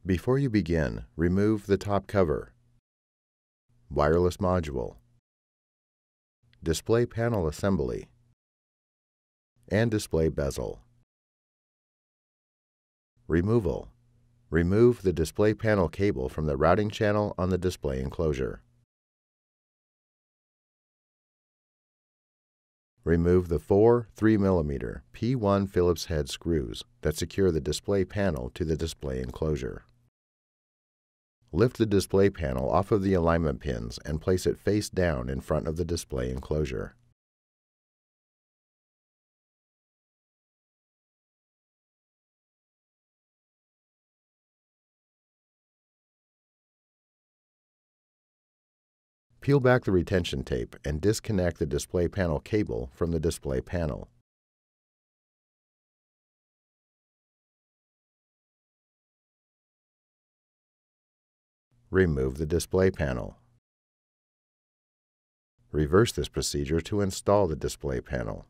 Before you begin, remove the top cover, wireless module, display panel assembly, and display bezel. Removal. Remove the display panel cable from the routing channel on the display enclosure. Remove the four 3mm P1 Phillips-head screws that secure the display panel to the display enclosure. Lift the display panel off of the alignment pins and place it face down in front of the display enclosure. Peel back the retention tape and disconnect the display panel cable from the display panel. Remove the display panel. Reverse this procedure to install the display panel.